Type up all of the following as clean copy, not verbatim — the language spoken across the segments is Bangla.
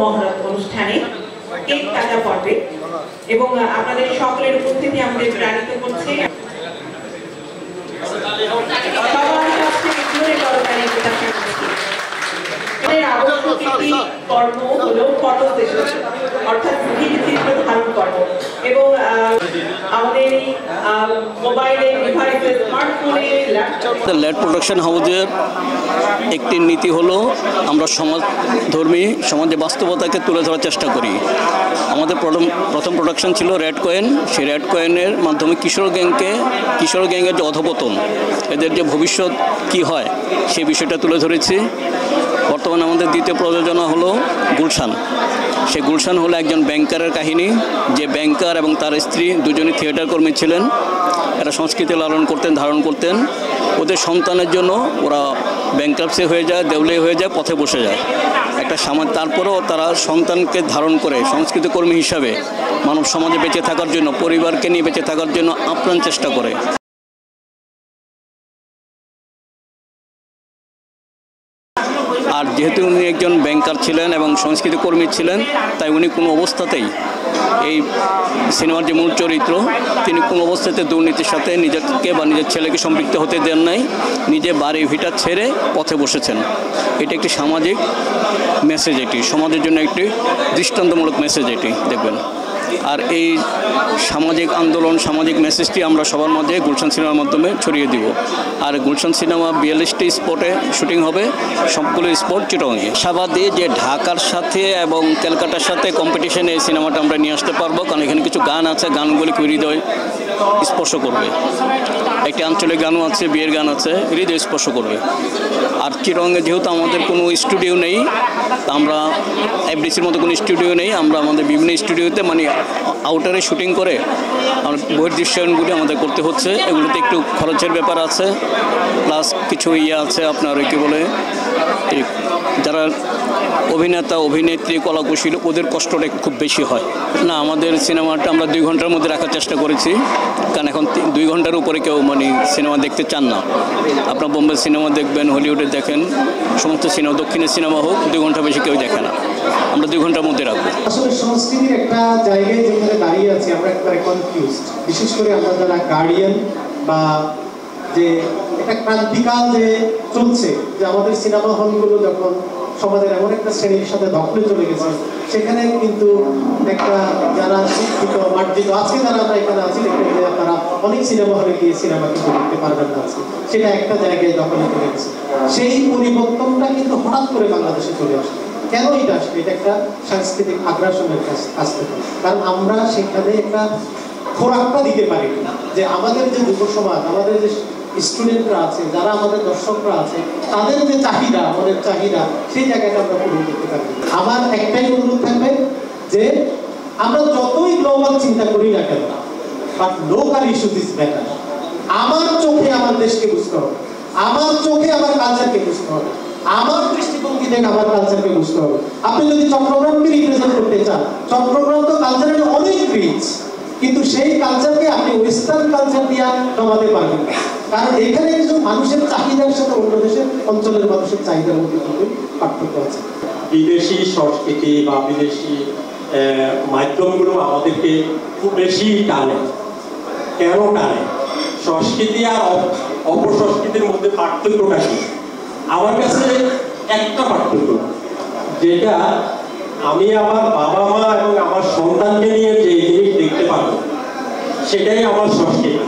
মহরত অনুষ্ঠানে কেক কাটা পর্বে এবং আপনাদের সকলের উপস্থিতি আমাদের প্রাণিত করছে। কর্ম হলো ফটো সেশন অর্থাৎ ভিডিও ধারণ কর্ম এবং আমাদের মোবাইলে ডিভাইসে স্মার্টফোনে ল্যাড প্রোডাকশন হাউসের একটি নীতি হলো আমরা সমাজধর্মী সমাজে বাস্তবতাকে তুলে ধরার চেষ্টা করি। আমাদের প্রথম প্রোডাকশন ছিল রেড কয়েন। সেই রেড কয়েনের মাধ্যমে কিশোর গ্যাংয়ের যে অধপতন, এদের যে ভবিষ্যৎ কি হয় সেই বিষয়টা তুলে ধরেছি। বর্তমানে আমাদের দ্বিতীয় প্রযোজনা হলো গুলশান। সেই গুলশান হলো একজন ব্যাংকারের কাহিনী, যে ব্যাংকার এবং তার স্ত্রী দুজনই থিয়েটার কর্মী ছিলেন। এরা সংস্কৃতি লালন করতেন, ধারণ করতেন। ওদের সন্তানের জন্য ওরা ব্যাংক্রাপসি হয়ে যায়, দেউলিয়া হয়ে যায়, পথে বসে যায় একটা সমাজ। তারপরেও তারা সন্তানকে ধারণ করে সংস্কৃতি কর্মী হিসাবে মানব সমাজে বেঁচে থাকার জন্য, পরিবারকে নিয়ে বেঁচে থাকার জন্য আপ্রাণ চেষ্টা করে। আর যেহেতু উনি একজন ব্যাংকার ছিলেন এবং সংস্কৃতি কর্মী ছিলেন, তাই উনি কোনো অবস্থাতেই এই সিনেমার যে মূল চরিত্র, তিনি কোনো অবস্থাতে দুর্নীতির সাথে নিজেকে বা নিজের ছেলেকে সম্পৃক্ত হতে দেন নাই। নিজে বাড়ি ভিটা ছেড়ে পথে বসেছেন। এটা একটি সামাজিক মেসেজ, এটি সমাজের জন্য একটি দৃষ্টান্তমূলক মেসেজ এটি দেখবেন। আর এই সামাজিক আন্দোলন, সামাজিক মেসেজটি আমরা সবার মধ্যে গুলশান সিনেমার মাধ্যমে ছড়িয়ে দিব। আর গুলশান সিনেমা 42টি স্পটে শুটিং হবে, সবগুলো স্পট চিটাগাংয়ে। আশাবাদী যে ঢাকার সাথে এবং ক্যালকাটার সাথে কম্পিটিশনে এই সিনেমাটা আমরা নিয়ে আসতে পারবো, কারণ এখানে কিছু গান আছে, গানগুলি হৃদয় স্পর্শ করবে। একটি আঞ্চলিক গানও আছে, বিয়ের গান আছে, হৃদয় স্পর্শ করবে। আর চিটাগাংয়ে যেহেতু আমাদের কোনো স্টুডিও নেই, আমরা এফডিসির মতো কোনো স্টুডিও নেই, আমরা আমাদের বিভিন্ন স্টুডিওতে মানে আউটারে শুটিং করে আমরা বহির্দৃশ্যায়নগুলি আমাদের করতে হচ্ছে। এগুলোতে একটু খরচের ব্যাপার আছে, প্লাস কিছু আছে আপনার কী বলে, যারা অভিনেতা অভিনেত্রী কলাকুশলী ওদের কষ্টটা খুব বেশি হয় না। আমাদের সিনেমাটা আমরা 2 ঘন্টার মধ্যে রাখার চেষ্টা করেছি, কারণ এখন 2 ঘন্টার উপরে কেউ মানে সিনেমা দেখতে চান না। আপনার বোম্বে সিনেমা দেখবেন, হলিউডে দেখেন, সমস্ত সিনেমা, দক্ষিণের সিনেমা হোক, 2 ঘন্টা বেশি কেউ দেখে না। আমরা 2 ঘন্টার মধ্যে রাখবো। আসলে সংস্কৃতির একটা জায়গায় যেখানে দাঁড়িয়ে আছি আমরা একবারে কনফিউজড, বিশেষ করে আমরা যারা গার্ডিয়ান বা যে একটা ক্রান্তিকাল যে চলছে, যে আমাদের সিনেমা হলগুলো যখন সমাজের এমন একটা শ্রেণীর সাথে দখলে চলে গেছে, সেখানে কিন্তু একটা যারা শিক্ষিত মার্জিত আজকে যারা আমরা এখানে আছি, দেখবেন যে আপনারা অনেক সিনেমা হলে গিয়ে সিনেমা কিন্তু দেখতে পারবেন না আজকে, সেটা একটা জায়গায় দখলে চলে গেছে। সেই পরিবর্তনটা কিন্তু হঠাৎ করে বাংলাদেশে চলে আসে। কেন এটা আসবে? এটা একটা সাংস্কৃতিক আগ্রাসনের কাছ থেকে, কারণ আমরা সেখানে একটা খোরাকটা দিতে পারি না, যে আমাদের যে যুব সমাজ, আমাদের যে স্টুডেন্টরা আছে, যারা আমাদের দর্শকরা আছে, তাদের যে চাহিদা, আমাদের চাহিদা, সেই জায়গাটা আমরা পূরণ করতে পারি। আমার একটাই অনুরোধ থাকবে যে আমরা যতই গ্লোবাল চিন্তা করি না কেন, but local issues is better. আমার চোখে আমার দেশকে বুঝতে হবে, আমার চোখে আমার কালচারকে বুঝতে হবে, আমার দৃষ্টিভঙ্গি থেকে আমার কালচারকে বুঝতে হবে। আপনি যদি চট্টগ্রামকে রিপ্রেজেন্ট করতে চান, চট্টগ্রাম তো কালচারের অনেক রিচ, কিন্তু সেই কালচারকে আপনি ওয়েস্টার্ন কালচার দিয়ে জমাতে পারবেন না, কারণ এখানে কিছু মানুষের চাহিদার সাথে অন্য দেশের অঞ্চলের মানুষের চাহিদার মধ্যে কিন্তু পার্থক্য আছে। বিদেশি সংস্কৃতি বা বিদেশি মাধ্যমগুলো আমাদেরকে খুব বেশি টানে। কেন টানে? সংস্কৃতি আর অপসংস্কৃতির মধ্যে পার্থক্যটা কি? আমার কাছে একটা পার্থক্য, যেটা আমি আমার বাবা মা এবং আমার সন্তানকে নিয়ে যে জিনিস দেখতে পাবো, সেটাই আমার সংস্কৃতি।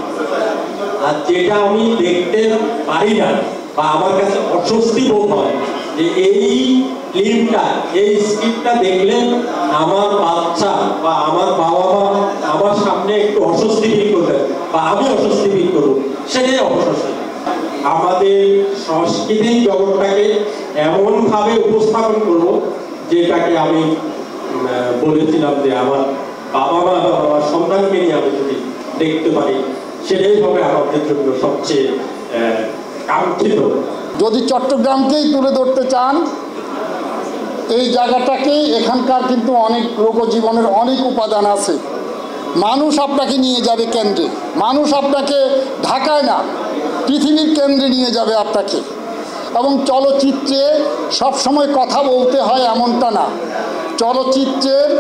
আর যেটা আমি দেখতে পারি না বা আমার কাছে অস্বস্তি বোধ হয়, যে এই ফিল্মটা, এই স্ক্রিপ্টটা দেখলে আমার বাচ্চা বা আমার বাবা মা আমার সামনে একটু অস্বস্তি ফিল করবে বা আমি অস্বস্তি ফিল করবো, সেটাই অপসংস্কৃতি। আমাদের সংস্কৃতির জগৎটাকে এমনভাবে উপস্থাপন করবো, যেটাকে আমি বলেছিলাম যে আমার বাবা মা বা আমার সন্তানকে নিয়ে আমি যদি দেখতে পারি, সেটাই হবে আমাদের জন্য সবচেয়ে কাঙ্ক্ষিত। যদি চট্টগ্রামকেই তুলে ধরতে চান, এই জায়গাটাকেই, এখানকার কিন্তু অনেক লোকজীবনের অনেক উপাদান আছে। মানুষ আপনাকে নিয়ে যাবে কেন্দ্রে, মানুষ আপনাকে ঢাকায় না পৃথিবীর কেন্দ্রে নিয়ে যাবে আপনাকে। এবং চলচ্চিত্রে সবসময় কথা বলতে হয় এমনটা না, চলচ্চিত্রের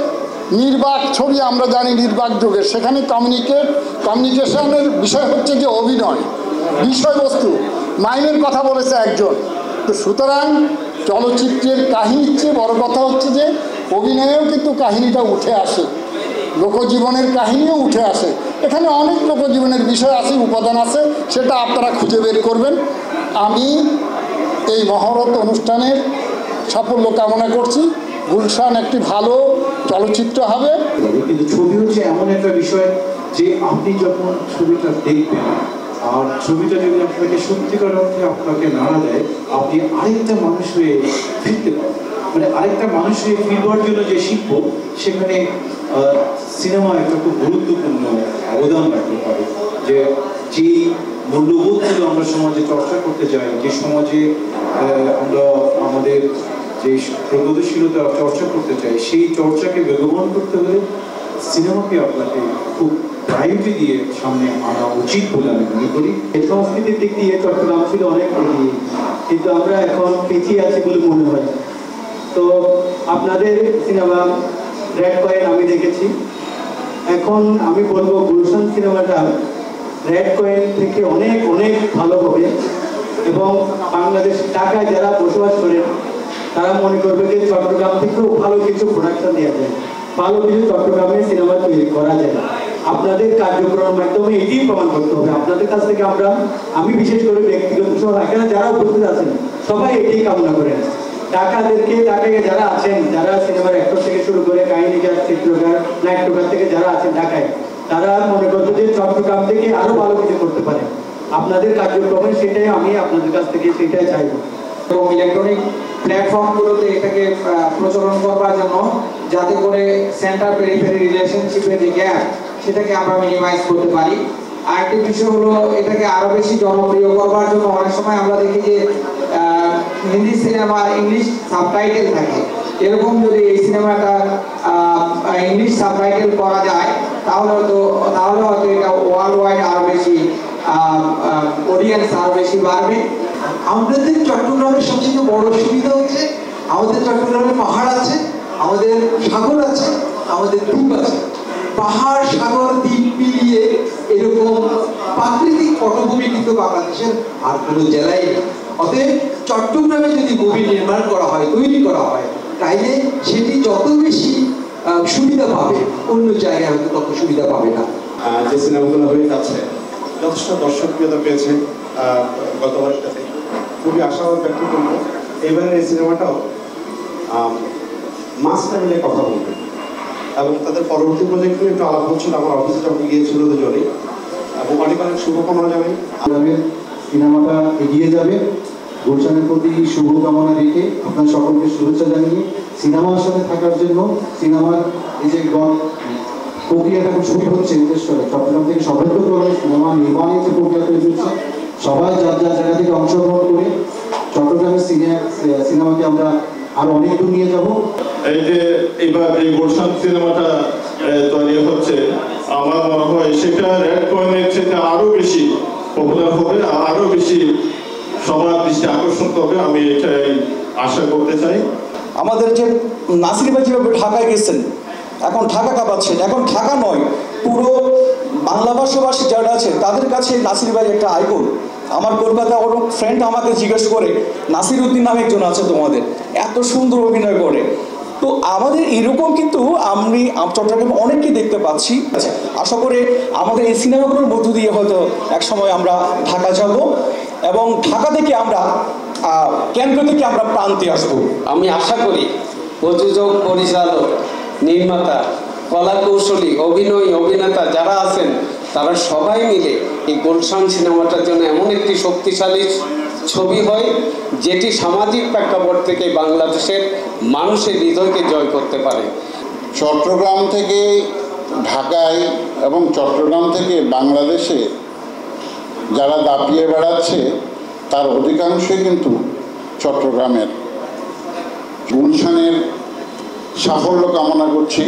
নির্বাক ছবি আমরা জানি নির্বাক যুগের, সেখানে কমিউনিকেশনের বিষয় হচ্ছে যে অভিনয়, বিষয়বস্তু, মাইনের কথা বলেছে একজন। তো সুতরাং চলচ্চিত্রের কাহিনীর চেয়ে বড় কথা হচ্ছে যে অভিনয়েও কিন্তু কাহিনীটা উঠে আসে, লোকজীবনের কাহিনীও উঠে আসে। এখানে অনেক লোকজীবনের বিষয় আছে, উপাদান আছে, সেটা আপনারা খুঁজে বের করবেন। আমি এই মহরত অনুষ্ঠানের সাফল্য কামনা করছি। গুলশান একটি ভালো চলচ্চিত্র হবে। কিন্তু ছবি হচ্ছে এমন একটা বিষয় যে আপনি যখন ছবিটা দেখবেন আর ছবিটা যদি আপনাকে সত্যিকার অর্থে আপনাকে নাড়া দেয়, আপনি আরেকটা মানুষ হয়ে ফিরতে পারেন। মানে আরেকটা মানুষ হয়ে ফিরবার জন্য যে শিল্প, সেখানে সিনেমা একটা খুব গুরুত্বপূর্ণ অবদান রাখতে পারে। যে যেই মূল্যবোধগুলো আমরা সমাজে চর্চা করতে চাই, যে সমাজে আমরা আমাদের যে প্রগতিশীলতা চর্চা করতে চাই, সেই চর্চাকে বেগবান করতে হলে সিনেমাকে আপনাকে খুব প্রায়োরিটি দিয়ে সামনে আনা উচিত বলে আমি মনে করি। এই সংস্কৃতির দিক দিয়ে চট্টগ্রাম ছিল অনেক এগিয়ে, কিন্তু আমরা এখন পিছিয়ে আছি বলে মনে হয়। তো আপনাদের সিনেমা রেড কয়েন আমি দেখেছি, এখন আমি বলবো গুলশান সিনেমাটা রেড কয়েন থেকে অনেক অনেক ভালো হবে। এবং বাংলাদেশ ঢাকায় যারা বসবাস করেন তারা মনে করবে যে চট্টগ্রাম থেকেও ভালো কিছু প্রোডাকশন দেওয়া যায়, ভালো কিছু চট্টগ্রামে সিনেমা তৈরি করা যায়। আপনাদের কার্যক্রমের মাধ্যমে এটিই প্রমাণ করতে হবে। আপনাদের কাছ থেকে আমি বিশেষ করে ব্যক্তিগত সহ এখানে যারা উপস্থিত আছেন সবাই এটাই কামনা করেন। ঢাকায় যারা আছেন, যারা সিনেমার অ্যাক্টর থেকে শুরু করে কাহিনীকার, চিত্রকার, নাট্যকার থেকে যারা আছেন ঢাকায়, তারা মনে করছে যে চট্টগ্রাম থেকে আরো ভালো কিছু করতে পারে। আপনাদের কার্যক্রমে সেটাই আমি আপনাদের কাছ থেকে সেটাই চাইব। এবং ইলেকট্রনিক প্ল্যাটফর্মগুলোতে এটাকে প্রচলন করবার জন্য, যাতে করে সেন্টার পেরিফেরি রিলেশনশিপের যে গ্যাপ সেটাকে আমরা মিনিমাইজ করতে পারি। আরেকটি বিষয় হলো এটাকে আরো বেশি জনপ্রিয় করবার জন্য অনেক সময় আমরা দেখি যে হিন্দি সিনেমার ইংলিশ সাবটাইটেল থাকে। এরকম যদি এই সিনেমাটা ইংলিশ সাবটাইটেল করা যায় তাহলে হয়তো এটা ওয়ার্ল্ড ওয়াইড আরো বেশি অডিয়েন্স আরো বেশি বাড়বে। আমাদের চট্টগ্রামের সবচেয়ে বড় সুবিধা হচ্ছে আমাদের চট্টগ্রামে পাহাড় আছে, আমাদের সাগর আছে, আমাদের দ্বীপ আছে। পাহাড়, সাগর, দ্বীপ মিলিয়ে এরকম প্রাকৃতিক পটভূমি কিন্তু বাংলাদেশের আর কোনো জেলায় নেই। অতএব চট্টগ্রামে যদি মুভি নির্মাণ করা হয়, তৈরি করা হয়, তাইলে সেটি যত বেশি সুবিধা পাবে, অন্য জায়গায় হয়তো তত সুবিধা পাবে না। যে সিনেমাগুলো হয়ে যাচ্ছে যথেষ্ট দর্শকপ্রিয়তা পেয়েছে গতবারের সাথে, খুবই আশাবাদ ব্যক্ত করবো এবারের এই সিনেমাটাও মাস মিলে কথা বলবে। এবং তাদের পরবর্তী প্রজেক্ট নিয়ে একটু আলাপ হচ্ছিল আমার অফিসে যখন গিয়েছিল দুজনেই, এবং অনেক অনেক শুভকামনা জানাই। সিনেমাটা এগিয়ে যাবে, গুলশানের প্রতি শুভকামনা রেখে আপনার সকলকে শুভেচ্ছা জানিয়ে সিনেমার সাথে থাকার জন্য, সিনেমার এই যে প্রক্রিয়াটা খুব শুরু হচ্ছে বিশেষ করে চট্টগ্রাম থেকে সবাই তো করে সিনেমা নির্মাণের যে প্রক্রিয়া তৈরি হচ্ছে, সবাই যার যার জায়গা থেকে অংশগ্রহণ করে চট্টগ্রামের সিনেমাকে আমরা আরো অনেক দূর নিয়ে যাব। এই যে এবার এই গুলশান সিনেমাটা তৈরি হচ্ছে, আমার মনে হয় সেটা রেড কয়েনের থেকে আরো বেশি পপুলার হবে, আরো বেশি সবার দৃষ্টি আকর্ষণ করবে, আমি এটাই আশা করতে চাই। আমাদের যে নাসির ভাই যেভাবে ঢাকায় গেছেন, এখন ঢাকা কাঁপাচ্ছেন, এখন ঢাকা নয় পুরো বাংলা ভাষাভাষী যারা আছে তাদের কাছে নাসির ভাই একটা আইকন। আমার কলকাতা ওর ফ্রেন্ড আমাকে জিজ্ঞেস করে, নাসির উদ্দিন নামে একজন আছে তোমাদের, এত সুন্দর অভিনয় করে। তো আমাদের এরকম কিন্তু আমি চট্টগ্রামে অনেককে দেখতে পাচ্ছি। আশা করি আমাদের এই সিনেমাগুলোর মধ্য দিয়ে হয়তো একসময় আমরা ঢাকা যাব এবং ঢাকা থেকে আমরা কেন্দ্র থেকে আমরা প্রান্তে আসবো। আমি আশা করি প্রযোজক, পরিচালক, নির্মাতা, কলা কৌশলী, অভিনেতা যারা আছেন তারা সবাই মিলে এই গুলশান সিনেমাটার জন্য এমন একটি শক্তিশালী ছবি হয় যেটি সামাজিক প্রেক্ষাপট থেকে বাংলাদেশের মানুষের হৃদয়কে জয় করতে পারে। চট্টগ্রাম থেকে ঢাকায় এবং চট্টগ্রাম থেকে বাংলাদেশে যারা দাপিয়ে বেড়াচ্ছে তার অধিকাংশই কিন্তু চট্টগ্রামের। গুলশানের সাফল্য কামনা করছি,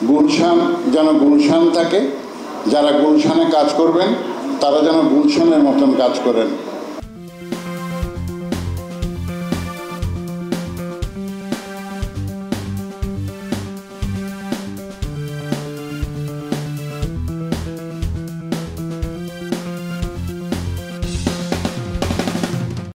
গুলশান যেন গুলশান থাকে, যারা গুলশানে কাজ করবেন তারা যেন গুলশানের মতন কাজ করেন।